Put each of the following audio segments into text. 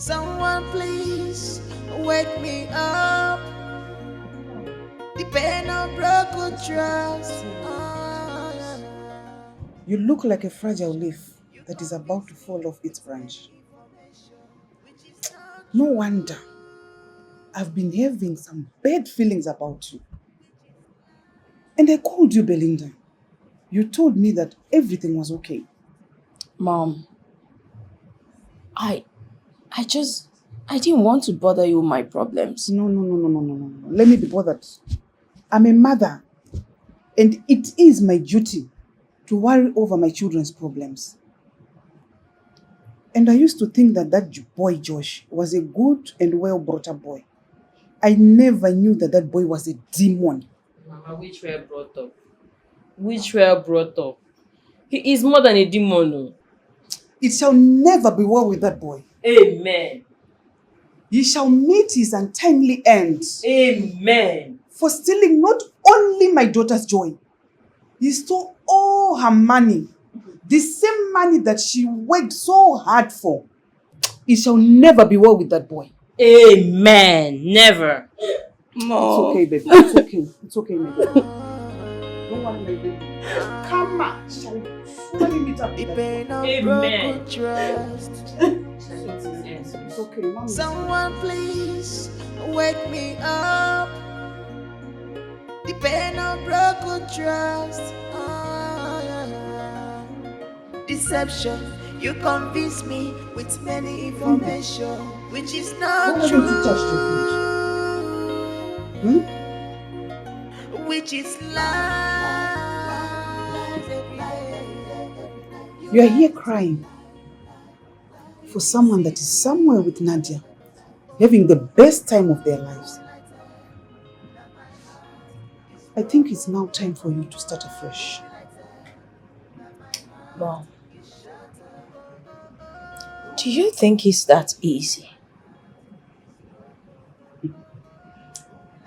Someone please wake me up. Depend on broken trust. You look like a fragile leaf that is about to fall off its branch. No wonder I've been having some bad feelings about you. And I called you, Belinda. You told me that everything was okay. Mom, I I just I didn't want to bother you with my problems. No. Let me be bothered. I'm a mother, and it is my duty to worry over my children's problems. And I used to think that boy Josh was a good and well brought up boy. I never knew that boy was a demon. Mama, which were brought up? Which were brought up? He is more than a demon. No? It shall never be well with that boy. Amen. He shall meet his untimely end. Amen. For stealing not only my daughter's joy, he stole all her money. The same money that she worked so hard for. It shall never be well with that boy. Amen. Never. Mom. It's okay, baby. It's okay. It's okay, my baby. Don't worry, my baby. Karma shall surely meet up with that boy. Amen. It's okay, Mom. Someone please wake me up. Depend on broken trust. Deception, you convince me with many information, which is not Why true. haven't you touched your food? Which is lies. You are here crying for someone that is somewhere with Nadia, having the best time of their lives. I think it's now time for you to start afresh. Mom, do you think it's that easy?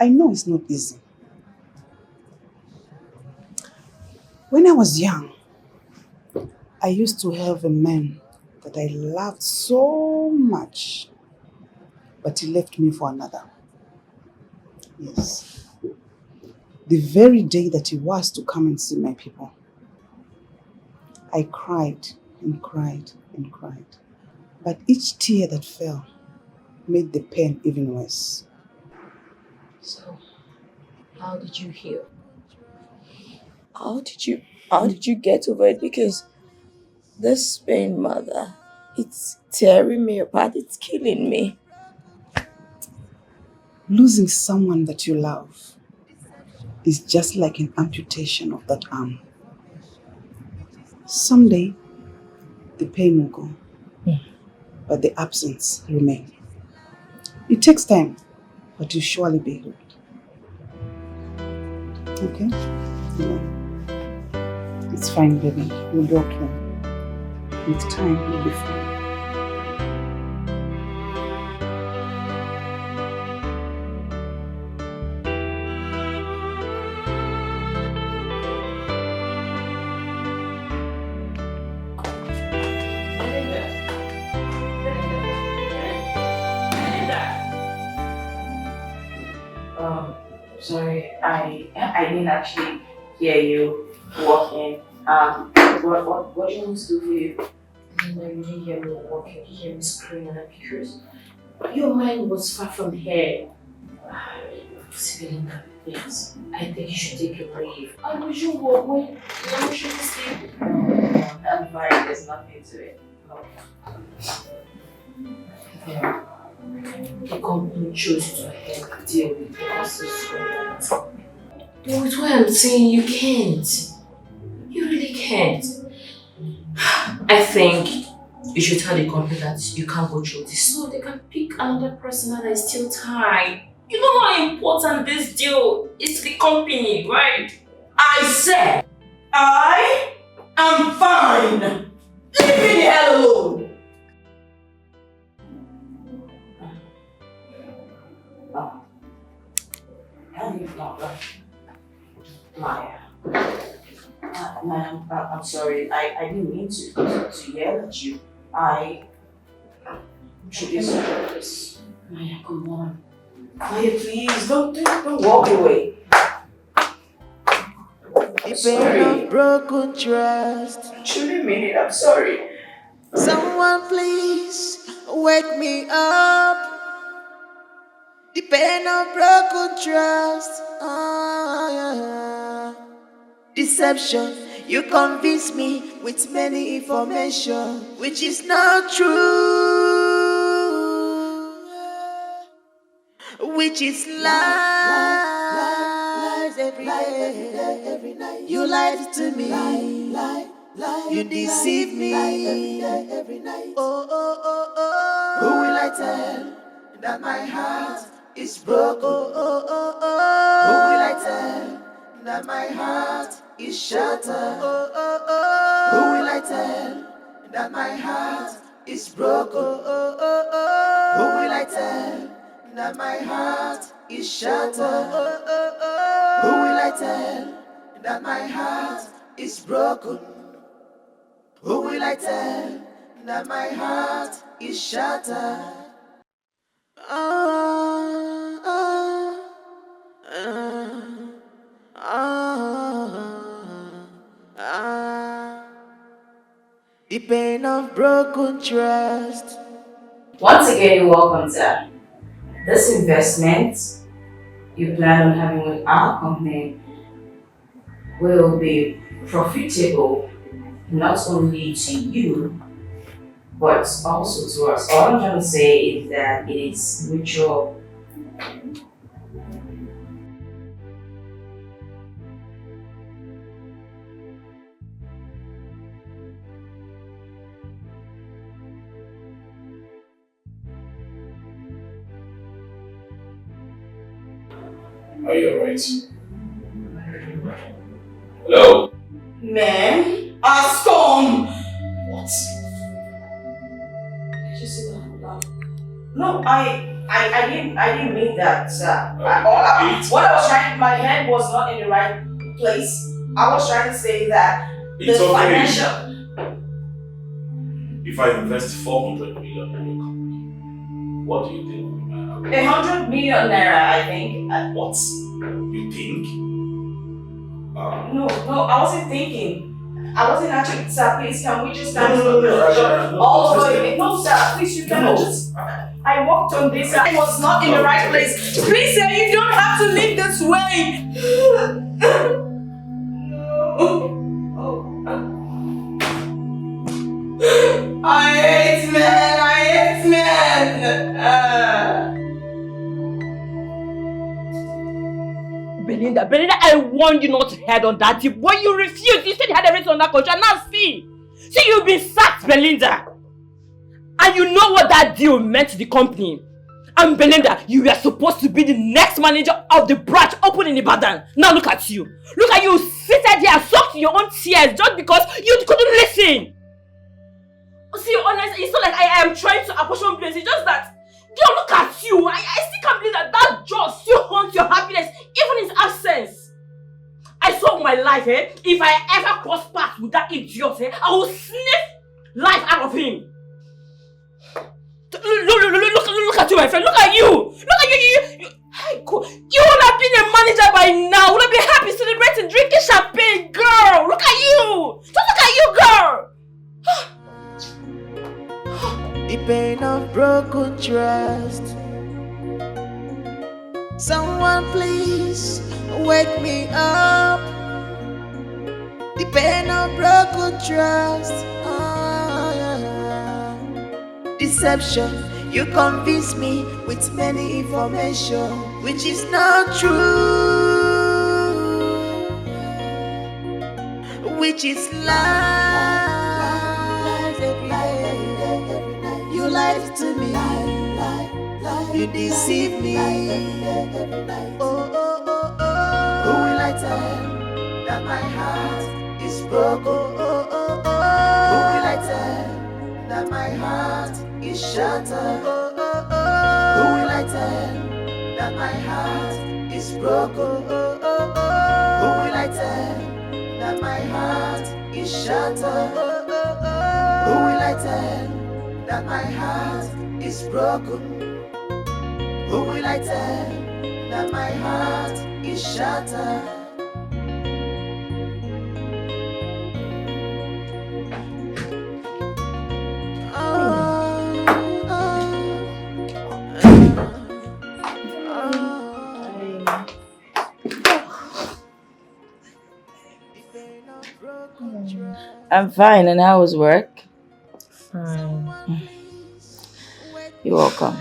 I know it's not easy. When I was young, I used to have a man that I loved so much, but he left me for another. Yes. The very day that he was to come and see my people, I cried and cried and cried. But each tear that fell made the pain even worse. So, how did you heal? How did you get over it? Because this pain, mother, it's tearing me apart, it's killing me. Losing someone that you love is just like an amputation of that arm. Someday, the pain will go, but the absence remain. It takes time, but you'll surely be healed. Okay? Yeah. It's fine, baby. You'll be okay. With time, you'll be fine. Sorry, I didn't actually hear you walking. What do you want to do for you? No, you didn't hear me walking. You hear me screaming because your mind was far from here. Belinda, please. I think you should take a break. I wish you walk when you should sleep. No, I'm fine. There's nothing to it. No. Yeah. The company chose to deal with the process. But with what I'm saying, you can't. You really can't. I think you should tell the company that you can't go through this so they can pick another person that is still time. You know how important this deal is to the company, right? I said, I am fine. Leave me the hell alone. Maya. Ma'am, I'm sorry. I didn't mean to yell at you. Please. Maya, come on. Maya, please, don't walk away. The pain of broken trust. I truly mean it, I'm sorry. Someone please wake me up. The pain of broken trust. Yeah. Deception. You convince me with many information, which is not true, which is lies every day. You lied to me. You deceive me. Who will I tell that my heart is broken? Who will I tell that my heart is shattered? Who will I tell that my heart is broken? Who will I tell that my heart is shattered? Who will I tell that my heart is broken? Who will I tell that my heart is shattered? The pain of broken trust. Once again, you're welcome, sir. This investment you plan on having with our company will be profitable not only to you but also to us. All I'm trying to say is that it is mutual. Are you alright? Hello? Man, a storm! What? Did you see that out loud? No, I didn't mean that, sir. What I was trying, my head was not in the right place. I was trying to say that It's the okay. financial. If I invest 400 million in your company, what do you think? 100 million naira, I think. What? You think? No, I wasn't thinking. I wasn't actually, sir, please, can we just stand No, all over it? No, sir, please, you cannot just. I walked on this, I was not in the right place. Please, sir, you don't have to leave this way. I hate men. Belinda, I warned you not to head on that deal. When you refused, you said you had everything under control. Now see, you've been sacked, Belinda. And you know what that deal meant to the company. And Belinda, you were supposed to be the next manager of the branch open in Ibadan. Now look at you. Look at you seated here and sucked your own tears just because you couldn't listen. See, honestly, it's not like I am trying to apportion blame. It's just that, girl, look at you. I still can't believe that job still haunts your happiness, even in his absence. I swear on my life, if I ever cross paths with that idiot, I will sniff life out of him. Look at you, my friend. Look at you. Look at you. You would have been a manager by now. Would have been happy celebrating, drinking champagne, girl. Look at you. Just look at you, girl. The pain of broken trust. Someone please wake me up. The pain of broken trust. Yeah. Deception. You convince me with many information, which is not true, which is lies every day. You lied to me. You deceive me. Oh. Who will I tell that my heart is broken? Who will I tell that my heart is shattered? Who will I tell that my heart is broken? Who will I tell that my heart is shattered? Who will I tell that my heart is broken? Who will I tell that my heart is shattered? I'm fine, and how was work? Fine. You're welcome.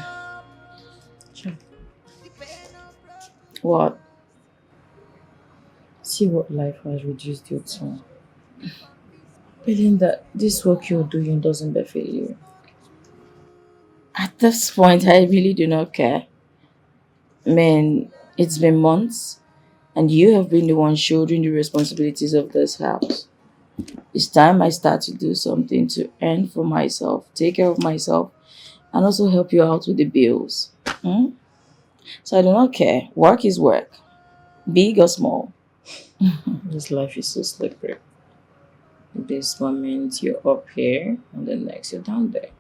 Sure. What? See what life has reduced you to. Belinda, this work you're doing doesn't benefit you. At this point, I really do not care. Man, it's been months, and you have been the one shouldering the responsibilities of this house. It's time I start to do something to earn for myself, take care of myself, and also help you out with the bills. Hmm? So I do not care. Work is work, big or small. This life is so slippery. This moment you're up here, and the next you're down there.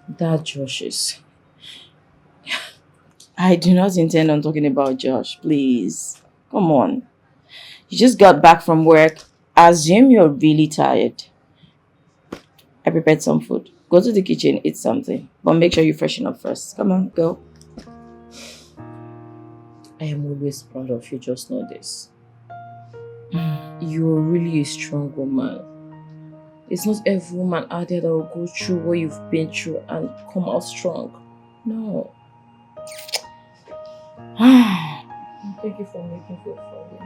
That Josh is. I do not intend on talking about Josh, please. Come on. You just got back from work. I assume you're really tired. I prepared some food. Go to the kitchen, eat something. But make sure you freshen up first. Come on, go. I am always proud of you, just know this. You're really a strong woman. It's not every woman out there that will go through what you've been through and come out strong. No. Thank you for making food for me.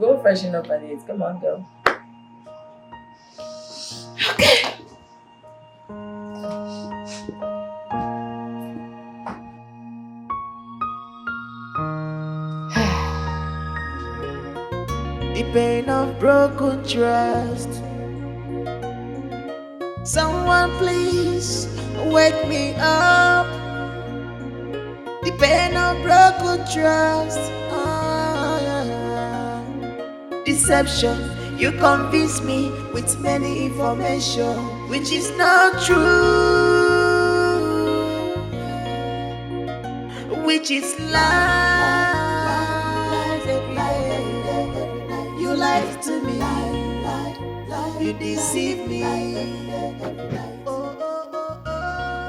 Go freshen up and eat. Come on, go. Okay. The pain of broken trust. Someone please wake me up. The pain of broken trust. Deception, you convince me with many information which is not true, which is lies every day. You lied to me, you deceive me. Who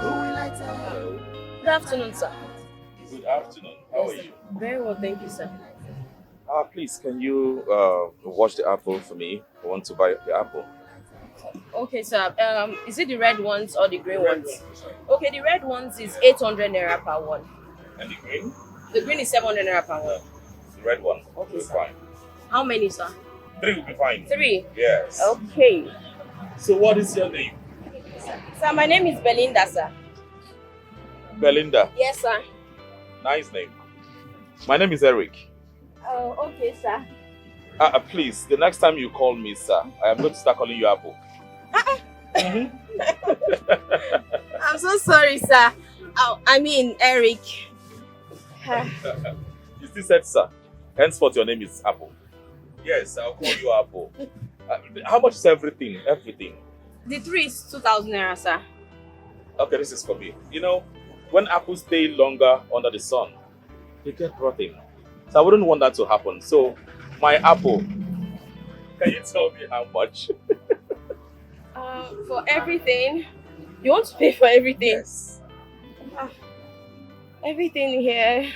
will I tell? Good afternoon, sir. Good afternoon. How are you? Very well, thank you, sir. Please, can you wash the apple for me? I want to buy the apple. Okay, sir. Is it the red ones or the green Red ones? one, sorry. Okay, the red ones is 800 naira per one. And the green? The green is 700 naira per one. The red one. Okay, Will be sir. fine. How many, sir? 3 will be fine. 3. Yes. Okay. So what is your name? Sir, my name is Belinda, sir. Belinda. Yes, sir. Nice name. My name is Eric. Oh, okay, sir. Please, the next time you call me, sir, I am going to start calling you Apple. I'm so sorry, sir. I mean, Eric. You still said sir. Henceforth, your name is Apple. Yes, I'll call you Apple. How much is everything? Everything. The 3 is 2,000 naira, sir. Okay, this is for me. You know, when apples stay longer under the sun, they get rotten. So I wouldn't want that to happen. So, my apple, can you tell me how much? For everything. You want to pay for everything? Yes. Everything here.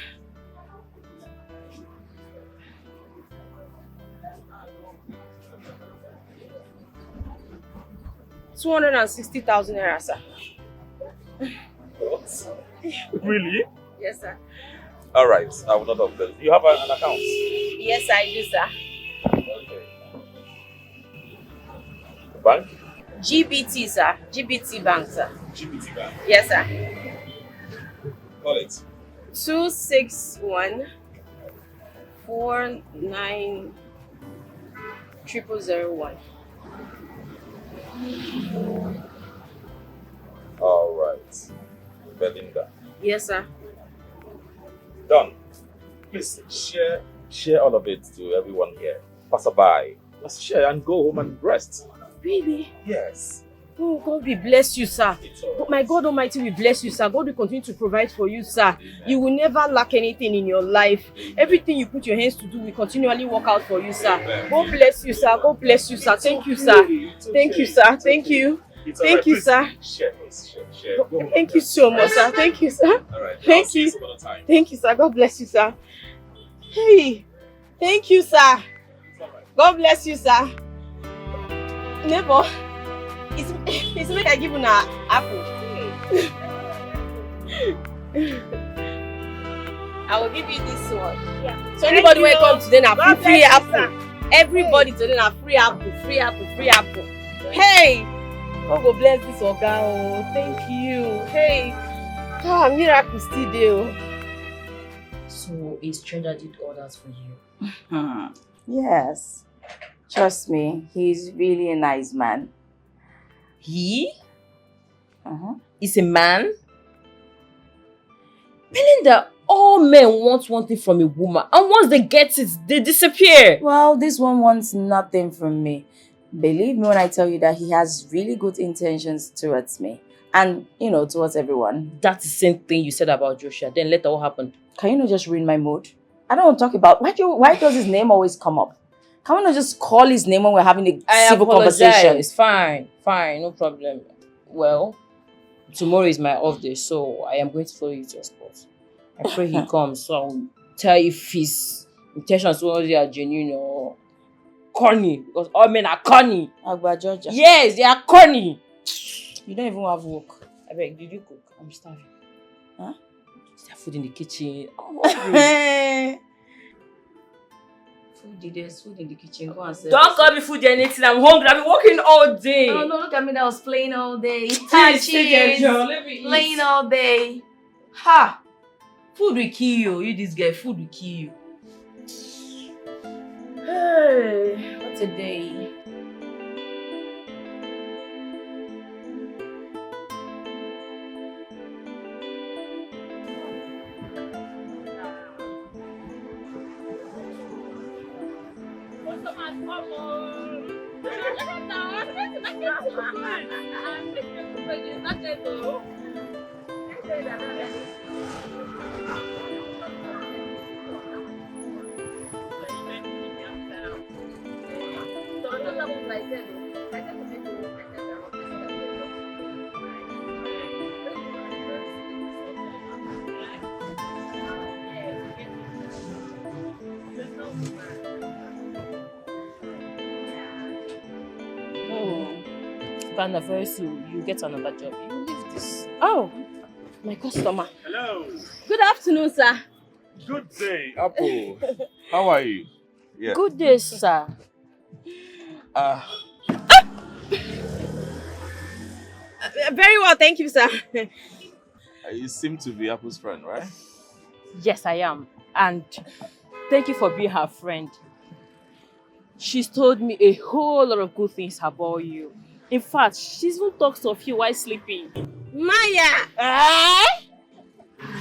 $260,000 naira, sir. What? Really? Yes, sir. All right, I will not have that. You have an account? Yes, I do, sir. Okay. Bank? GBT, sir. GBT Bank, sir. GPT Bank. Yes, sir. Call it. 261 49 0001. All right. Belinda. Yes, sir. Done. Please share all of it to everyone here. Passerby. Let's share and go home and rest. Really? Yes. Oh, God will bless you, sir. But my God Almighty will bless you, sir. God will continue to provide for you, sir. You will never lack anything in your life. Everything you put your hands to do will continually work out for you, sir. God bless you, sir. God bless you, sir. Thank you, sir. Thank you, sir. Thank you. Thank you, sir. Thank you so much, sir. Thank you, sir. Thank you. Thank you, sir. God bless you, sir. Hey, thank you, sir. God bless you, sir. Neighbor, it's make I give you an apple. I will give you this one. Yeah. So anybody will come today now free apple. Everybody today now free apple. Hey, God go bless this oga. Oh, thank you. Hey, miracle still there. So a stranger did all that for you? Yes. Trust me, he's really a nice man. He? Is a man? Meaning that all men want one thing from a woman, and once they get it, they disappear. Well, this one wants nothing from me. Believe me when I tell you that he has really good intentions towards me. And, towards everyone. That's the same thing you said about Joshua. Then later what happened? Can you not just ruin my mood? I don't want to talk about... Why does his name always come up? Can we not just call his name when we're having a civil conversation? It's fine, no problem. Well, tomorrow is my off day, so I am going to follow you to your spot. I pray he comes, so I'll tell you if his intentions towards you are genuine or corny, because all men are corny. Agba Georgia. Yes, they are corny. You don't even have work. I beg, did you cook? I'm starving. Huh? Is there food in the kitchen? There's food in the kitchen. Go and serve. Don't call me food or anything. I'm hungry. I've been working all day. Oh no, look at me. That was playing all day. Cheers. Let me eat. Playing all day. Ha! Food will kill you. You this guy. Food will kill you. Hey, what a day. Ghana very soon, you get another job. You leave this. Oh, my customer. Hello. Good afternoon, sir. Good day, Apple. How are you? Yeah. Good day, sir. Very well, thank you, sir. You seem to be Apple's friend, right? Yes, I am. And thank you for being her friend. She's told me a whole lot of good things about you. In fact, she even talks of you while sleeping. Maya!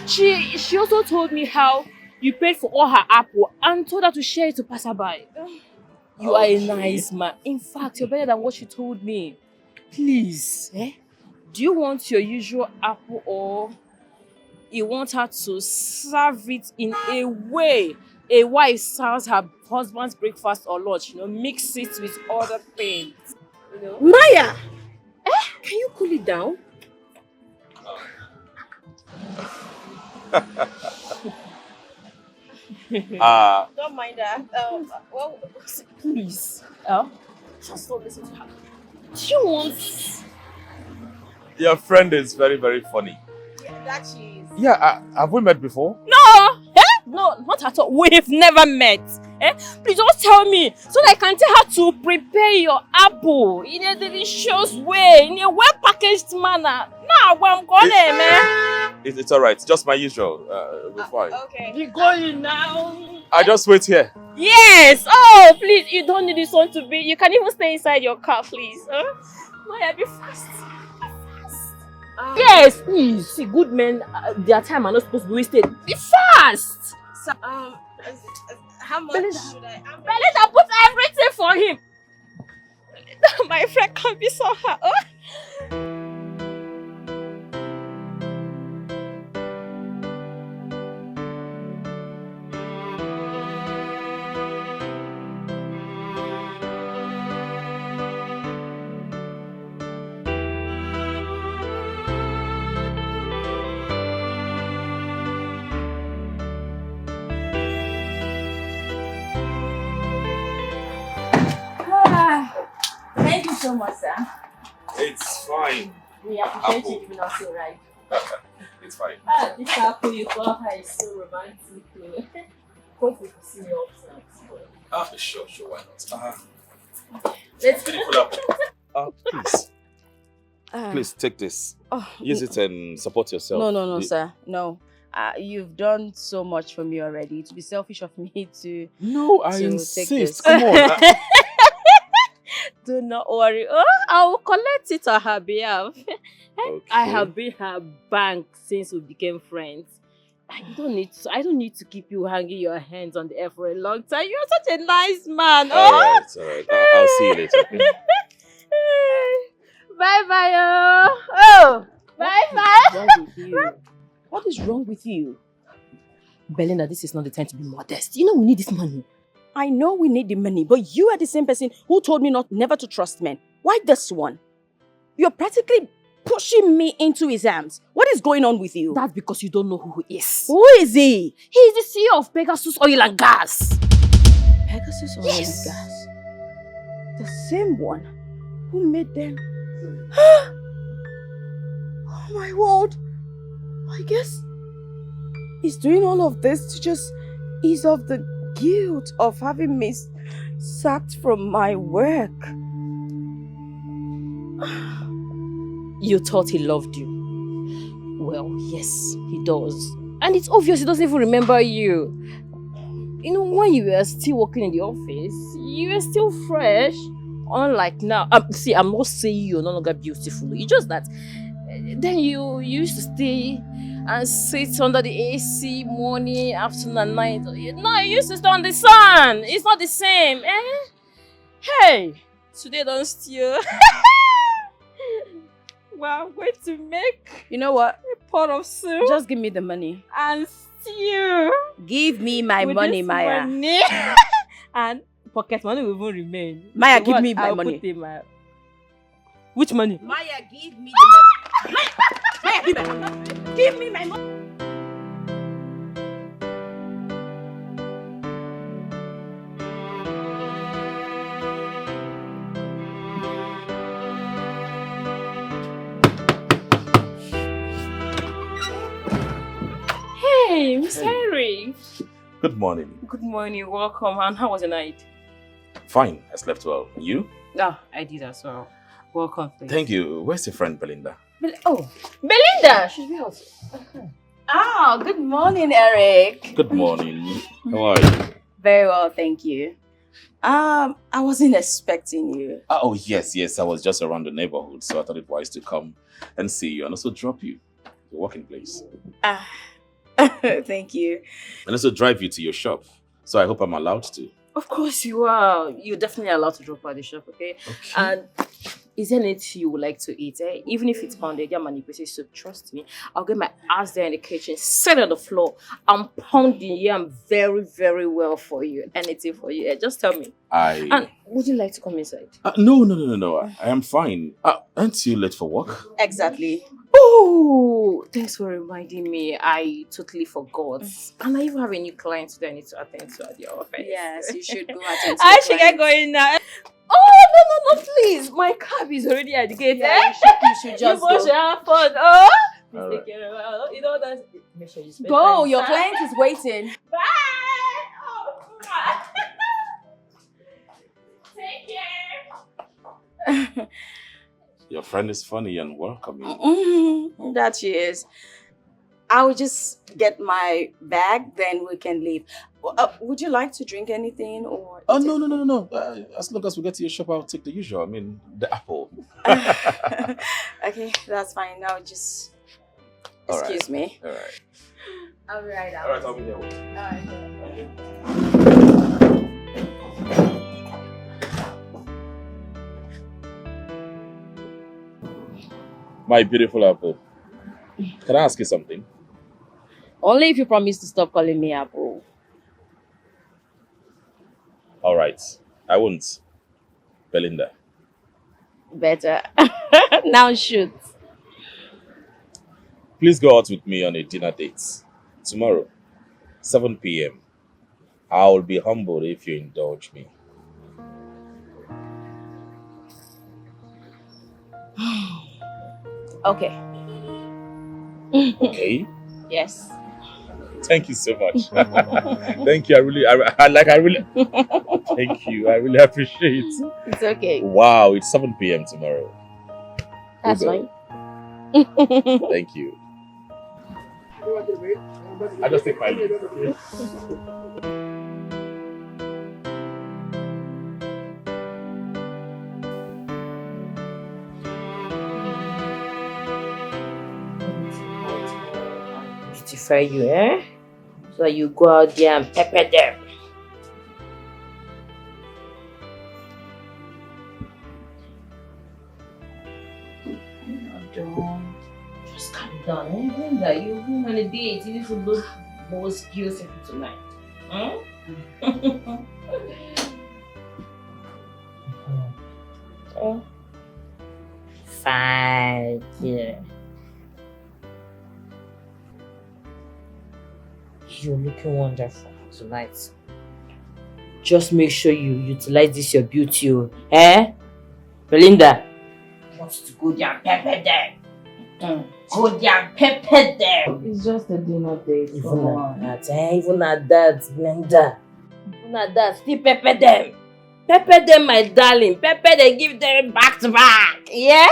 She also told me how you paid for all her apple and told her to share it to passerby. You are a nice man. In fact, you're better than what she told me. Please, do you want your usual apple or you want her to serve it in a way a wife serves her husband's breakfast or lunch? Mix it with other things. Maya! Can you cool it down? Don't mind that. Well, please. Just don't listen to her. Do you want... Your friend is very, very funny. Yeah, that she is. Yeah, have we met before? No! No, not at all. We've never met. Please just tell me so that I can tell her to prepare your apple in a delicious way, in a well-packaged manner. Now, I'm going, man. It's alright. Just my usual. We'll be fine. Okay. You're going now. I just wait here. Yes. Oh, please. You don't need this one to be. You can even stay inside your car, please. Maya, be fast. Yes, please. See, good men, their time are not supposed to be wasted. Be fast. So, how much should I? Belinda, put everything for him. My friend can't be so hard. so much, sir. It's fine. We appreciate Apple. you giving us your ride. It's fine. Ah, this apple you call her is so romantic. Hope we can see you outside. Sure, why not? Let's Beautiful apple. Please. Please take this. Use it and support yourself. No, sir. No. You've done so much for me already. To be selfish of me to. No, I to insist. take this. Come on. Do not worry. Oh, I will collect it on her behalf. Okay. I have been her bank since we became friends. I don't need to keep you hanging your hands on the air for a long time. You're such a nice man. All right. I'll see you later. Okay? Bye. Oh, bye. What is wrong with you? Belinda, this is not the time to be modest. You know we need this money. I know we need the money, but you are the same person who told me never to trust men. Why this one? You're practically pushing me into his arms. What is going on with you? That's because you don't know who he is. Who is he? He is the CEO of Pegasus Oil and Gas. Pegasus Oil Yes. and Gas. The same one who made them. Oh my word. I guess he's doing all of this to just ease off the guilt of having me sacked from my work. You thought he loved you. Well, yes, he does. And it's obvious he doesn't even remember you. You know, when you were still working in the office, you were still fresh. Unlike now. See, I'm not saying you're no longer beautiful. It's just that then you used to stay and sit under the AC morning, afternoon and night. Now you used to stay on the sun. It's not the same, eh? Hey, today don't steal. Well, I'm going to make You know what? a pot of soup Just give me the money. and stew. Give me my With money, this Maya. money. And pocket money will even remain. Maya, The give one me my I'll money. put in my... Which money? Maya, give me the money. Maya, give me my money. Give me my money. Hey, Miss Harry. Good morning. Good morning, welcome. And how was the night? Fine. I slept well. You? Ah, I did as well. Welcome, please. Thank you. Where's your friend Belinda? Belinda! She's here. Oh, good morning, Eric. Good morning. How are you? Very well, thank you. I wasn't expecting you. Oh, yes. I was just around the neighborhood, so I thought it wise to come and see you and also drop you to your working place. Thank you. And also drive you to your shop. So I hope I'm allowed to. Of course you are. You're definitely allowed to drop by the shop, okay? And is there anything you would like to eat? Eh? Even if it's pounded yam and ikpese soup, trust me, I'll get my ass there in the kitchen, sit on the floor, and pound the yam very, very well for you. Anything for you. Eh? Just tell me. And would you like to come inside? No. I am fine. Aren't you late for work? Exactly. Oh, thanks for reminding me. I totally forgot. And I even have a new client today I need to attend to at the office. Yes, you should go attend to I your should get clients. going now. Oh, no, please. My cab is already at the gate. Yeah, you should just you both go. should have fun. Oh, please All take right. care of it. You know that. Make sure you spend Go, time. your client is waiting. Bye. Oh, take care. Your friend is funny and welcoming. That she is. I will just get my bag, then we can leave. Would you like to drink anything or? Oh, no. As long as we get to your shop, I'll take the usual. I mean, the apple. Okay, that's fine. Now just All right. excuse me. All right. I'll be right out. All right, I'll be there. My beautiful apple. Can I ask you something? Only if you promise to stop calling me Apple. All right. I won't. Belinda. Better. Now shoot. Please go out with me on a dinner date. Tomorrow, 7 p.m. I will be humbled if you indulge me. Okay. Okay. Yes. Thank you so much. Thank you. Thank you. I really appreciate it. It's okay. Wow, it's 7 p.m. tomorrow. That's Udo, fine. thank you. I just take 5 minutes. Okay? Beautify you, eh? So that you go out there and pepper them. Don't just calm down. Anything that you win on a date, even if you look most beautiful tonight. Hmm? Oh. Fine, yeah. You're looking wonderful tonight. Just make sure you utilize this your beauty, eh? Belinda, I want you to go there and pepper them. Go there and pepper them. It's just a dinner date. Even at that, Belinda. Even at that, still pepper them. Pepper them, my darling. Pepper them, give them back to back. Yeah?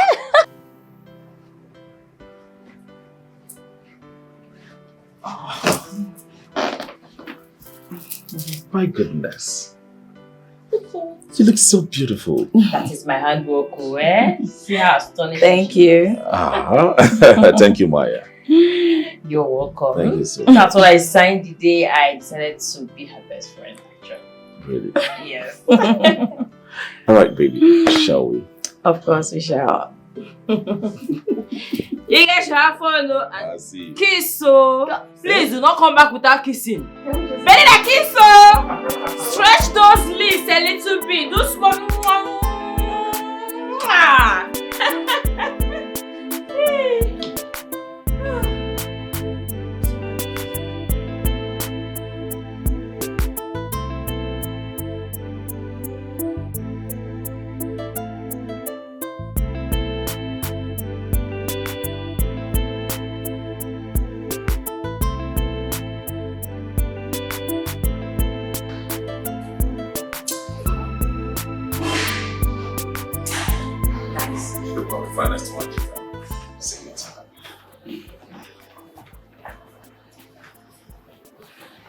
My goodness. You look so beautiful. That is my handwork, eh? See how astonishing. Thank you. Thank you, Maya. You're welcome. Thank you so much. That's what I signed the day I decided to be her best friend. Really? Yes. All right, baby. Shall we? Of course we shall. You guys shall have fun, no? I see. Kiss, so please do not come back without kissing. Belinda, kiss, so stretch those lips a little bit. Do small. Finest one you can sing it.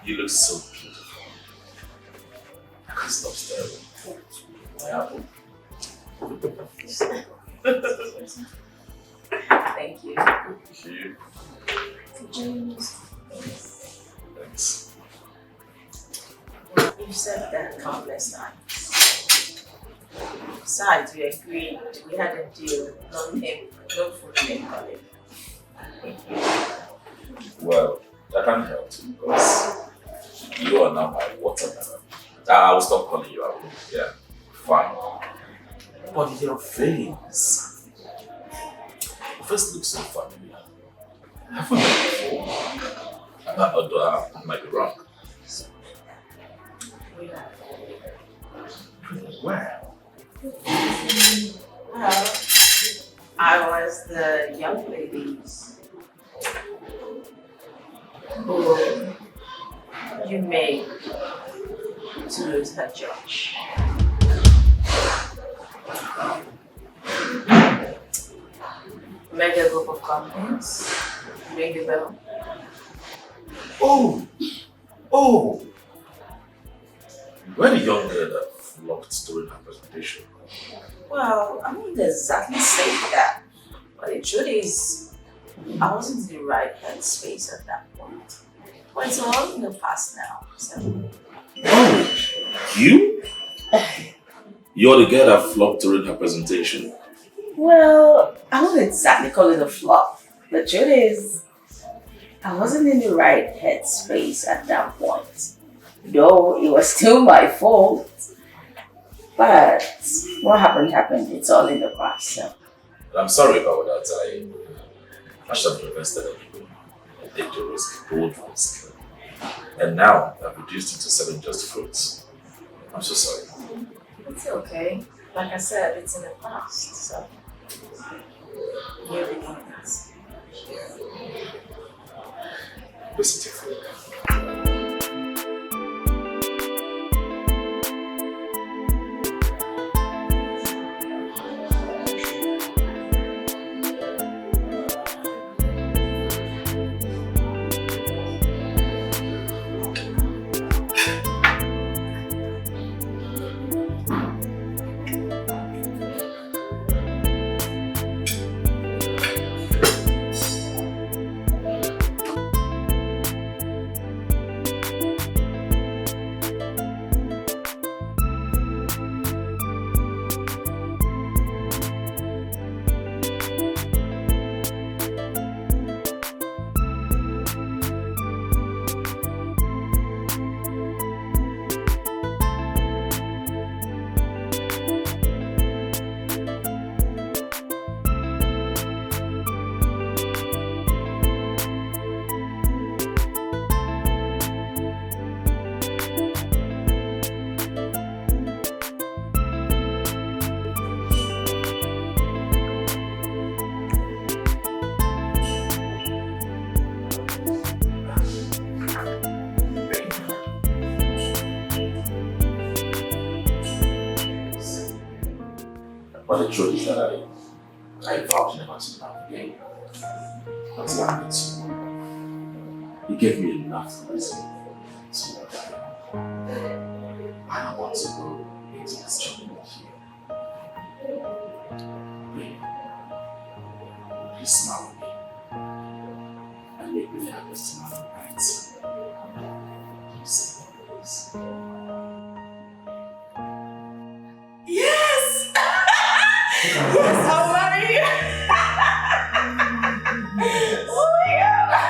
You look so beautiful. I can't stop staring. My apple. Thank you. Thank you. Thanks. You said that countless times. Besides, we agreed. We had a deal. No name, no food name calling. Well, I can't help it because you are now my watermelon. I will stop calling you out. Yeah, fine. But your face looks so familiar. Have I met before? Although I might be wrong. Where? Well, I was the young ladies who you made to lose her judge. Made a group of companies, ring the bell. Oh! Where the young girl that flocked during her presentation? Well, I wouldn't exactly say that, but the truth is, I wasn't in the right headspace at that point. But it's all in the past now, so. Oh, you? You're the girl that flopped during her presentation? Well, I wouldn't exactly call it a flop. The truth is, I wasn't in the right headspace at that point. Though it was still my fault. But what happened. It's all in the past. So. I'm sorry about that. I should have invested in you. I take the risk, bold risk. And now I've reduced it to selling just fruits. I'm so sorry. It's okay. Like I said, it's in the past. So, new beginning. Listen to you. But the truth is that I vowed never to love again. Until I met you. You gave me enough reason to love you. I don't want to go into this journey with you. Babe, please smile with me and make me the happiest man on earth. Please say please. Yes! Yes, I'll marry you! Oh my god!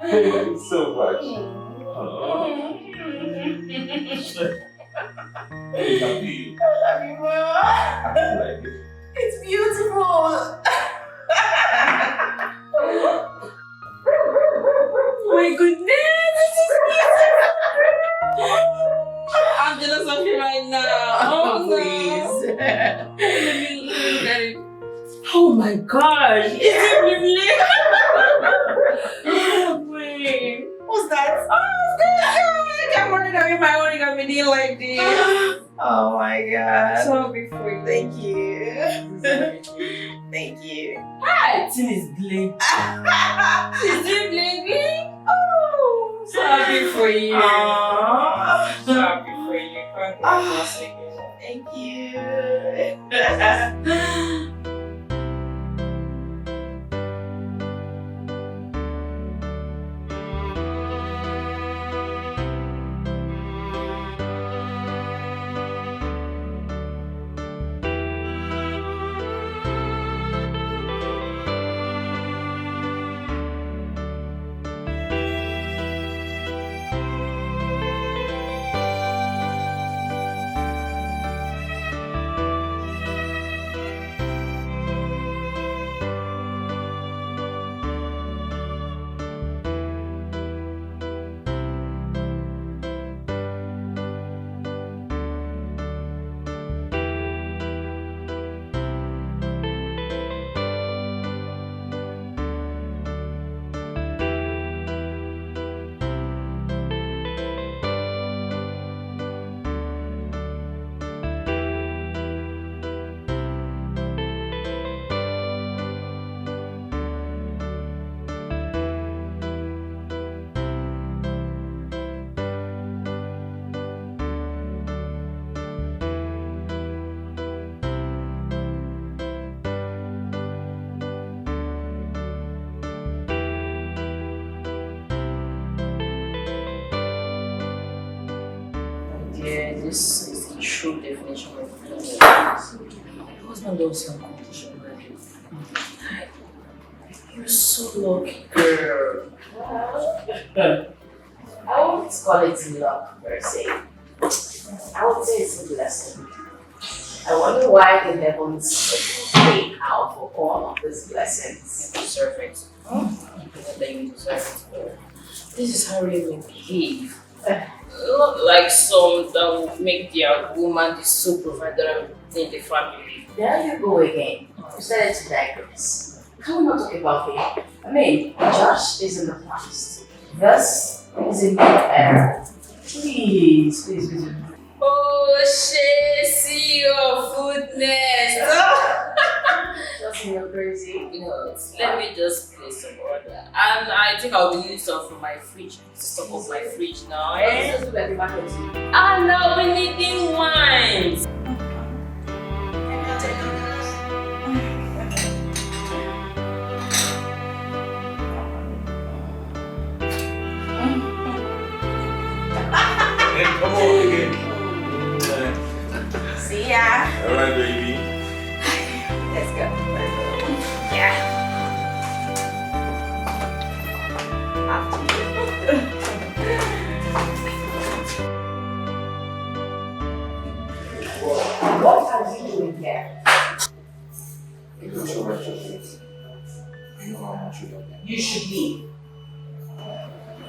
Thank you so much. Hey, happy. I love you, Mama. I like it. It's beautiful. Oh my goodness, this is beautiful. I'm jealous of you right now. Oh, please. No. Oh my gosh. Is it really? Oh, wait. What's that? Oh, good. I'm worried I'm my own comedy like this. Oh my god. So happy for you. Thank you. Thank you. Hi. Tin is blinking. Is it blinking? Oh, so happy for you. Aww. So happy for you. Thank you. Yeah, this is the true definition of love. Your husband loves you unconditionally. You're so lucky, girl. I won't call it luck per se. I would say it's a blessing. I wonder why the heavens pay out for all of these blessings. You deserve it. That you deserve it. This is how women behave. Not like some that will make their woman the sole provider in the family. There you go again. You started to digress. Can we not talk about him? I mean, Josh is in the past. This is a new era. Please, please, please. Oh, shit, see your foodness. Just you're crazy. You know, let me just place some order. And I think I'll be using some from my fridge. Stock of my fridge now, eh? Just look like a market. Ah, no, we needing wines. Hey, come on again. See ya. Alright, baby. Let's go. Yeah. After you. What are you doing here? Because you're right, I know how much you love me. You should leave.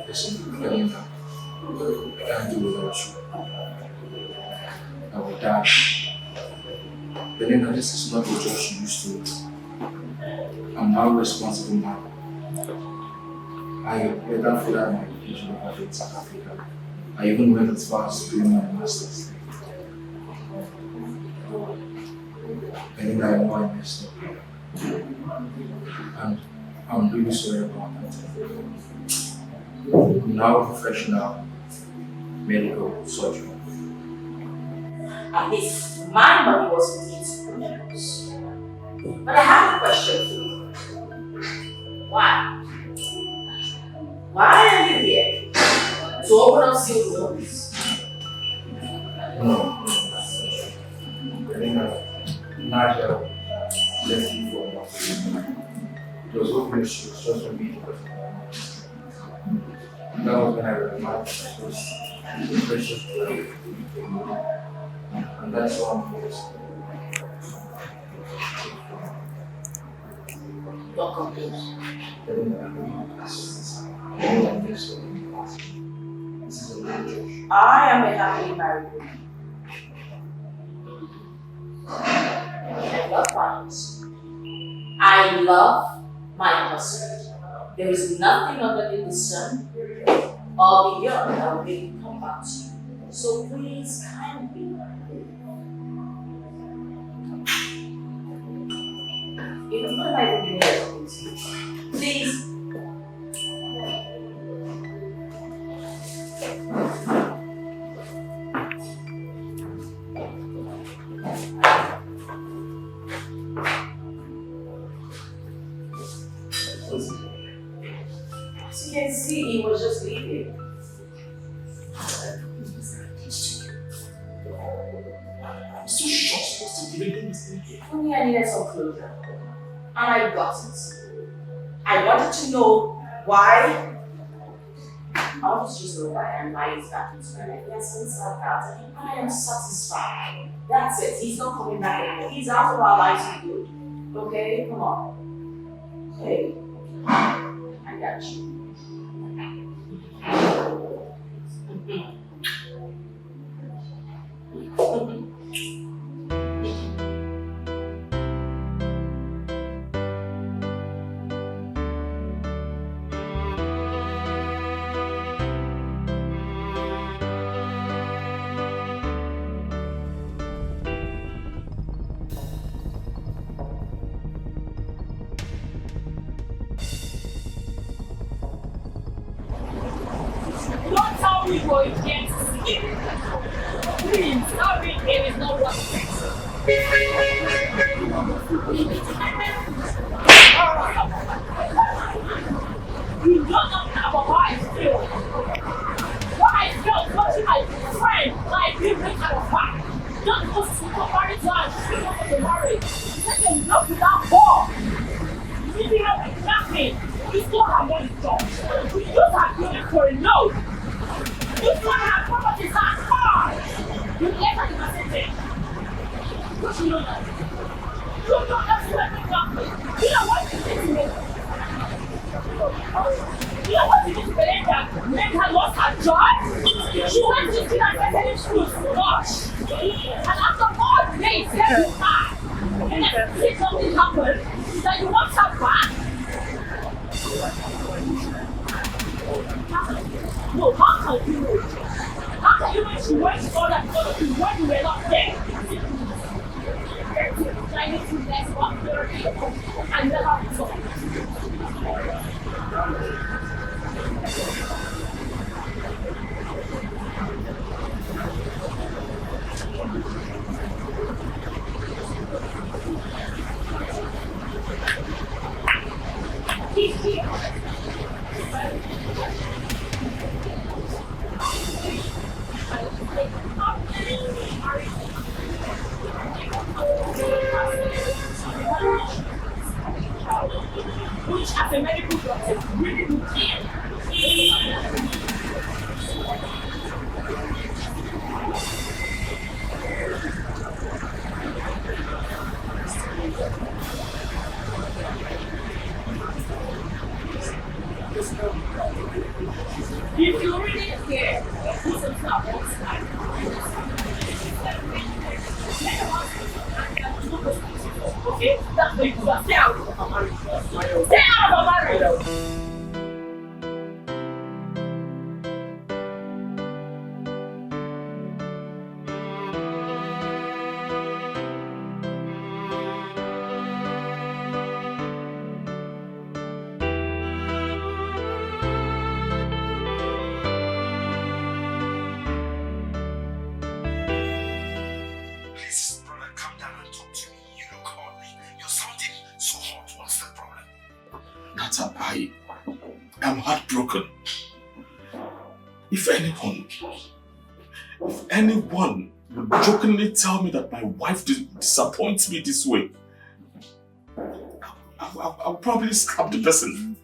Listen, Belinda, I can't do without you. I will die. Belinda, this is not the Josh you used to. I'm now a responsible man. I better for that my education over in South Africa. I even went as far as doing my master's. Belinda, I know I messed up. And I'm really sorry about that. I'm now a professional medical surgeon. At least my money was with it. But I have a question for you. Why? Why are you here? To open up sealed wounds? No. Belinda, Nigel left me for nothing. It was hoping she was just for me to person. And that was when I realized it was precious to life. And that's why I'm here. Don't complain. Belinda, I really this. I know that this will be possible. This is a real Josh. I am a happily married woman. I love my husband. I love my husband. There is nothing underneath the sun or beyond that will make me come back to you. So please, kindly. Even though I don't even know what to you, please. As you can see, he was just leaving. I'm so shocked what's the great mistake here. For me, I needed some closure. And I got it. I wanted to know why. I wanted to just know why and why he's back into my life. Yes, it's like that. And I am satisfied. That's it. He's not coming back anymore. He's out of our lives for good. Okay? Come on. Hey. I got you. Don't tell me what you can't see. Please, sorry, it is not what it is. You don't know about how I feel. What I felt watching my friend like you make out of back. Not supposed to go married to and shoot up for the marriage. Let them knock without ball. Leaving out with nothing. You still have money job. You just have money for a load. You still have properties and cars. You never even say but you know that. You know that's what I'm talking. You know what you did to me. You know what you did to Belinda? Made her lost her job. She went to see that secondary school to watch. And after 4 days, every time. If something happens, that you want her back? No, how can you? How can you when she went all that to you when you were not there? I need to let one and never return. He's here. Which as a medical doctor really do care. If you really care, put some stuff on side. Okay, that's what you do. Stay out of my marriage. Stay out of my marriage. Please, brother, come down and talk to me. You look hot. You're sounding so hot. What's the problem? Nata, I am heartbroken. If anyone would jokingly tell me that my wife disappoints me this way, I'll probably slap the person.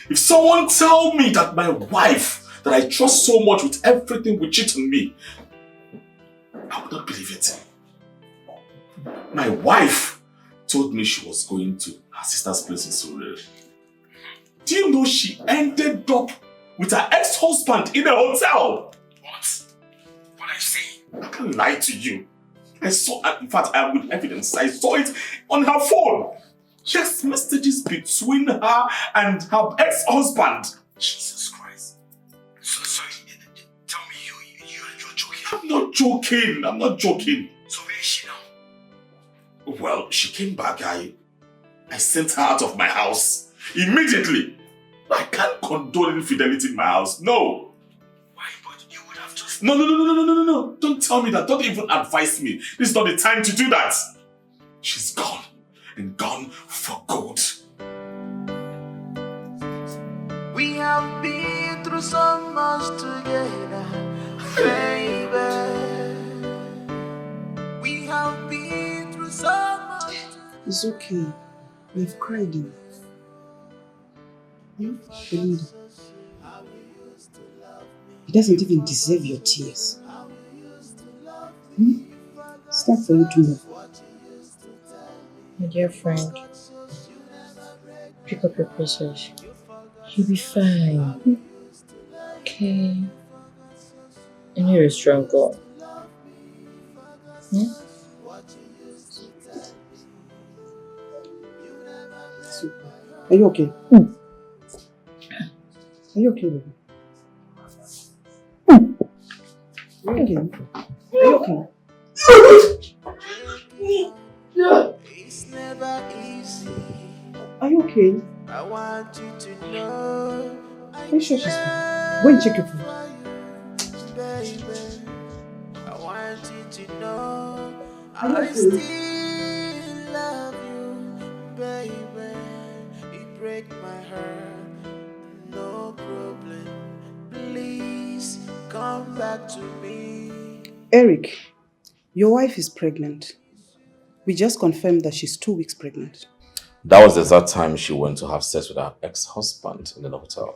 If someone tell me that my wife, that I trust so much with everything, will cheat on me, I would not believe it. My wife told me she was going to her sister's place in Surrey. Do you know she ended up with her ex-husband in a hotel? What? What are you saying? I can't lie to you. I saw, in fact, I am with evidence. I saw it on her phone. Just messages between her and her ex-husband. Jesus Christ. So tell me you're joking. I'm not joking. So where is she now? Well, she came back. I sent her out of my house immediately. I can't condone infidelity in my house. No. Why? But you would have just... No. Don't tell me that. Don't even advise me. This is not the time to do that. She's gone. And gone for good. We have been through so much together, baby. We have been through so much. It's okay. We've cried enough. Belinda, he doesn't even deserve your tears. It's time for you to move. My dear friend, pick up your pieces. You'll be fine. Okay. I know you're a strong girl. Are you okay? Are you okay, baby? Are you okay? Are you okay? It's never easy. Are you okay? I want you to know. Are you sure she's fine? Go and check your phone. Baby, I want you to know Are you I okay? still love you, baby. It breaks my heart, no problem. Please come back to me. Eric, your wife is pregnant. We just confirmed that she's 2 weeks pregnant. That was the exact time she went to have sex with her ex-husband in the hotel.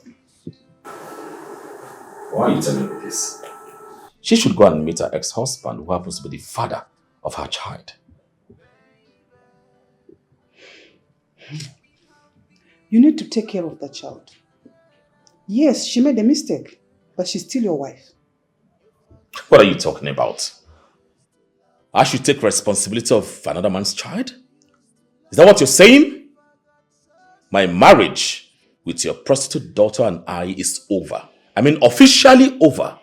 Why are you telling me this? She should go and meet her ex-husband, who happens to be the father of her child. You need to take care of that child. Yes, she made a mistake, but she's still your wife. What are you talking about? I should take responsibility of another man's child? Is that what you're saying? My marriage with your prostitute daughter and I is over. I mean, officially over.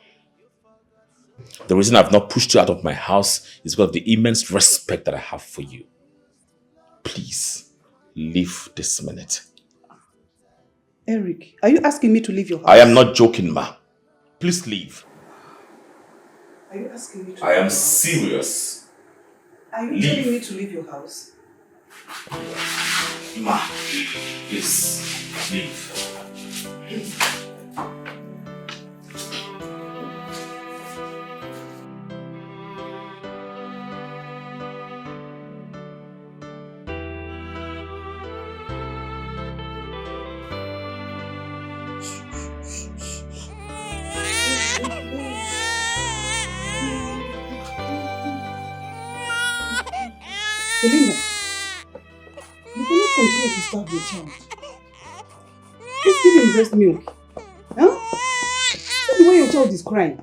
The reason I've not pushed you out of my house is because of the immense respect that I have for you. Please, leave this minute. Eric, are you asking me to leave your house? I am not joking, ma. Please leave. Are you asking me to I am serious. Are you telling me to leave your house? Ma, please, leave. Belinda, you cannot continue to starve your child. Please give him breast milk. Huh? See the way your child is crying.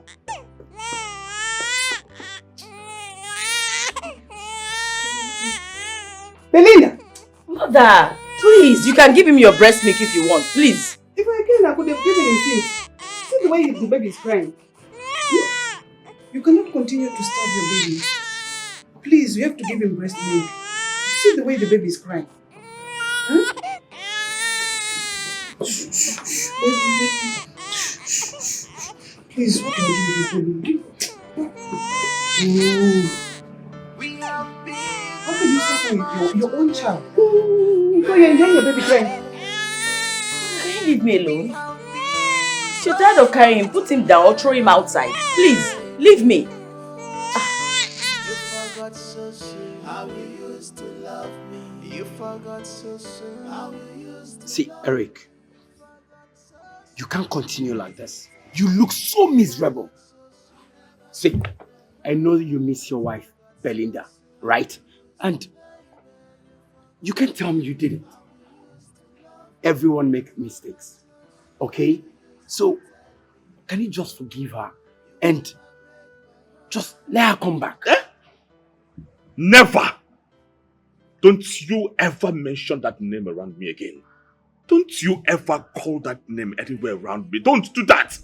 Belinda! Mother, please, you can give him your breast milk if you want, please. If I can, I could have given him since. See the way the baby is crying. Hmm? You cannot continue to starve your baby. Please, you have to give him breast milk. See the way the baby is crying. Huh? Please, what can you do with this baby? How can you suffer with your own child? So you're enjoying your baby crying? Can you leave me alone? If you're tired of carrying him, put him down or throw him outside. Please, leave me. See, Eric, you can't continue like this. You look so miserable. See, I know you miss your wife, Belinda, right? And you can't tell me you didn't. Everyone makes mistakes, okay? So, can you just forgive her and just let her come back? Eh? Never! Don't you ever mention that name around me again. Don't you ever call that name anywhere around me. Don't do that!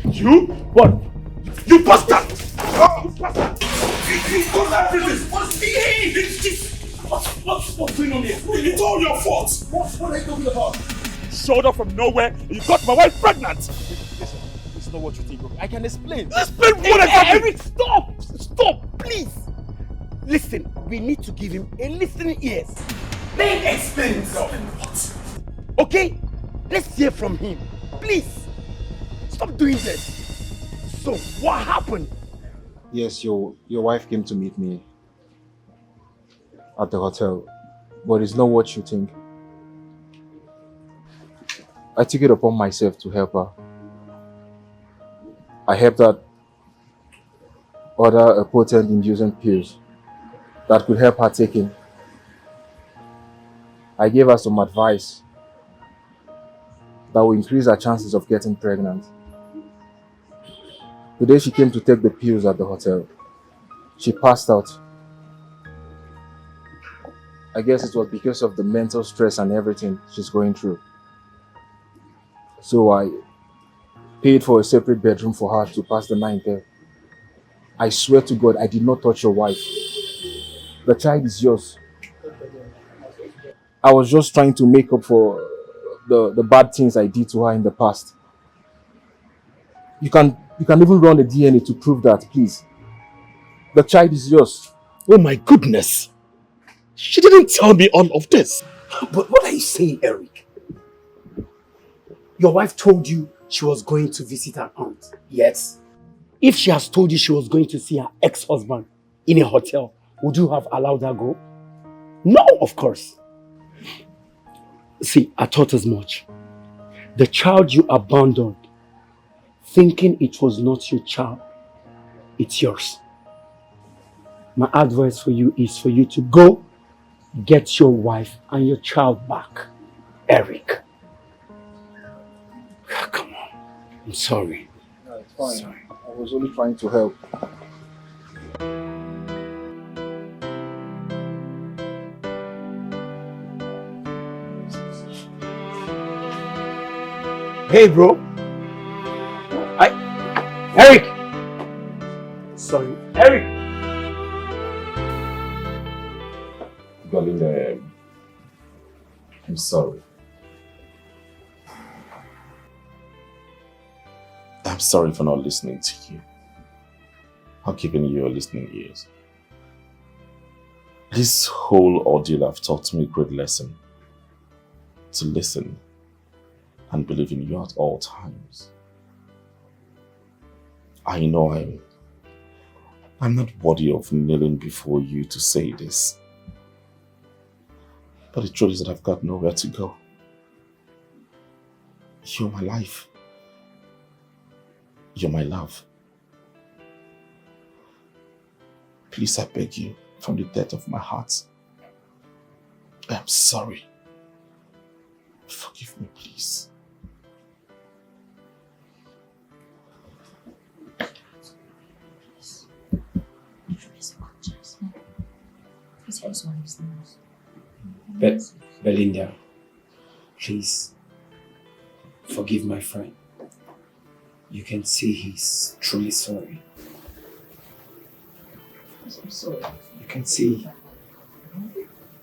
You? What? You bastard! Oh, you bastard! You don't have business! What's going on here? It's all your fault! What are you talking about? Showed up from nowhere and you got my wife pregnant! Listen, it's not what you think, okay? I can explain. Explain what exactly? Eric, stop! Stop, please! Listen, we need to give him a listening ears. Then explain himself. What? Okay? Let's hear from him. Please! Stop doing this. So, what happened? Yes, your wife came to meet me at the hotel, but it's not what you think. I took it upon myself to help her. I helped her order a potent inducing pills that could help her take in. I gave her some advice that will increase her chances of getting pregnant. The day she came to take the pills at the hotel, she passed out. I guess it was because of the mental stress and everything she's going through. So I paid for a separate bedroom for her to pass the night there. I swear to God, I did not touch your wife. The child is yours. I was just trying to make up for the bad things I did to her in the past. You can even run a DNA to prove that, please. The child is yours. Oh my goodness! She didn't tell me all of this. But what are you saying, Eric? Your wife told you she was going to visit her aunt. Yes. If she has told you she was going to see her ex-husband in a hotel, would you have allowed her go? No, of course. See, I thought as much. The child you abandoned, thinking it was not your child, it's yours. My advice for you is for you to go get your wife and your child back, Eric. Come on. I'm sorry. No, it's fine. Sorry. I was only trying to help. Hey, bro. Eric! Sorry, Eric! Darling, I'm sorry. I'm sorry for not listening to you. Or giving you your listening ears. This whole ordeal have taught me a great lesson. To listen and believe in you at all times. I know I'm not worthy of kneeling before you to say this. But the truth is that I've got nowhere to go. You're my life. You're my love. Please, I beg you, from the depth of my heart, I'm sorry. Forgive me, please. Belinda, please forgive my friend. You can see he's truly sorry. I'm sorry. You can see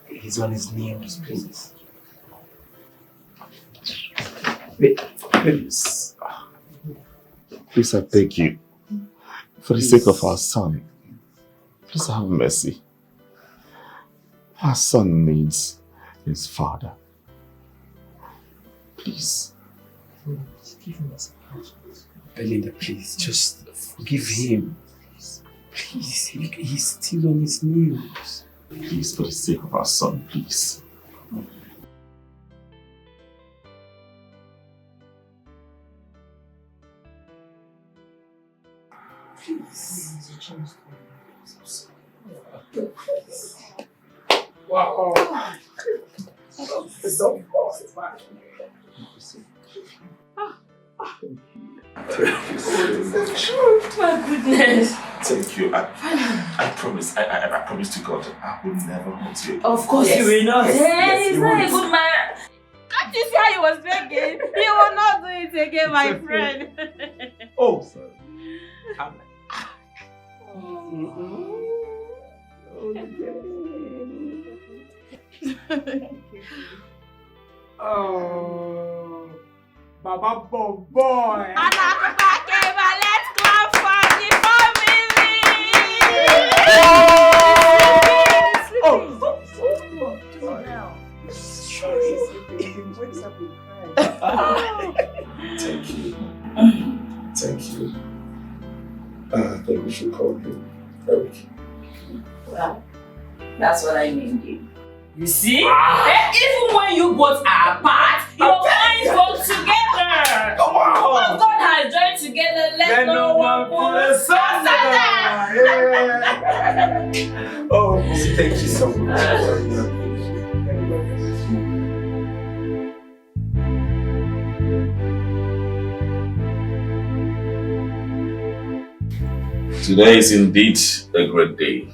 he's on his knees, please. Please, I beg you, for the sake of our son, please have mercy. Our son needs his father. Please. Belinda, please, just forgive him. Please, he's still on his knees. Please, for the sake of our son, please. Wow. My goodness. Thank you. I promise. I promise to God I will never hurt you again. Of course you will not. He's not a good man. Can't you see how he was begging? He will not do it again, my friend. Oh, sorry. Oh, Baba boy. Let's clap for the family. Thank you. Thank you. I think we should call him Eric. Well, that's what I named you. You see? Even when you both are apart, your minds work together. Come on. What God has joined together, let no one put asunder. Oh, thank you so much. Today is indeed a great day.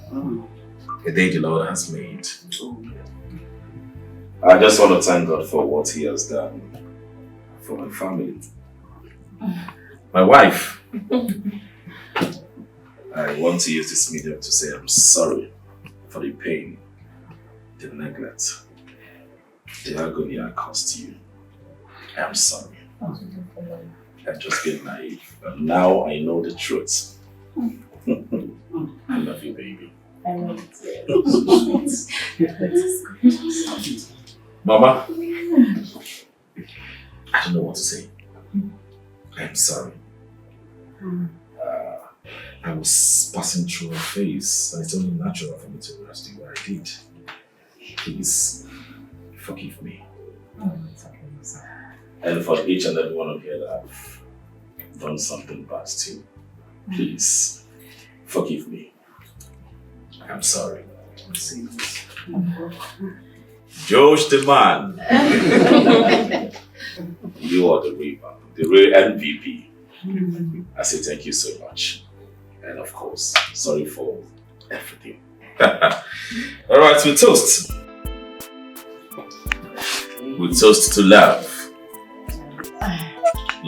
A day the Lord has made. I just want to thank God for what He has done for my family. My wife. I want to use this medium to say I'm sorry for the pain, the neglect, the agony I caused you. I'm sorry. I've just been naive. But now I know the truth. I love you, baby. I love you. Mama, I don't know what to say. I'm sorry. I was passing through a phase and it's only natural for me to ask you what I did. Please forgive me. And for each and every one of you that I've done something bad to, please forgive me. I'm sorry. Josh the man. You are the real MVP. I say thank you so much. And of course, sorry for everything. Alright, we toast. We toast to love.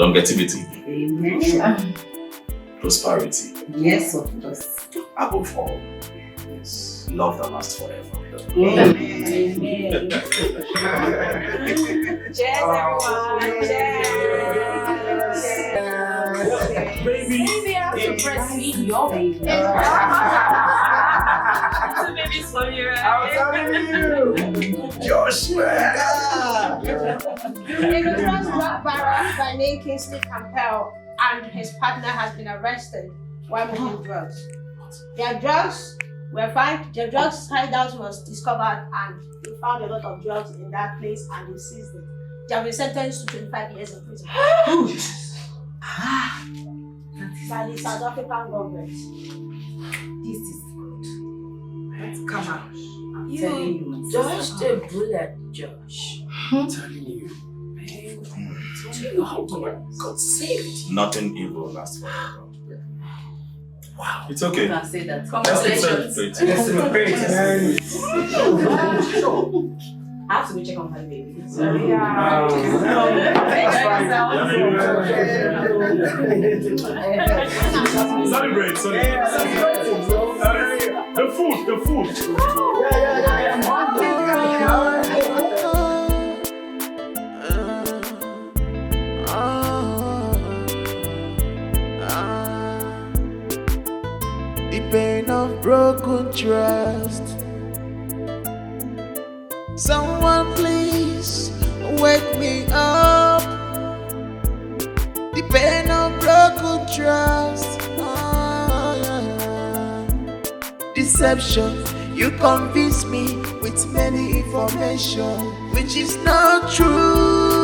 longevity, Amen. prosperity. Yes, of course. Above all, yes, love that lasts forever. Amen. Cheers, everyone. Cheers. Baby, Baby, I have to breastfeed your baby. Two babies for you, right? I'm telling you, Joshua. Individuals drug baron by name Kingsley Campbell and his partner has been arrested while moving drugs. Their drugs hideout was discovered and we found a lot of drugs in that place and we seized it. They have been sentenced to 25 years in prison. By the South African government. This is good. Let's come out. I'm You telling you. dodged a bullet, Josh. I'm telling you. Do you know how God saved you? Nothing evil lasts forever. Wow. It's okay. You can say that. Congratulations. Let's celebrate. I have to go check on my baby. Sorry. Celebrate. The food. The pain of broken trust. Someone please wake me up. The pain of broken trust. Deception, you convince me with many information which is not true.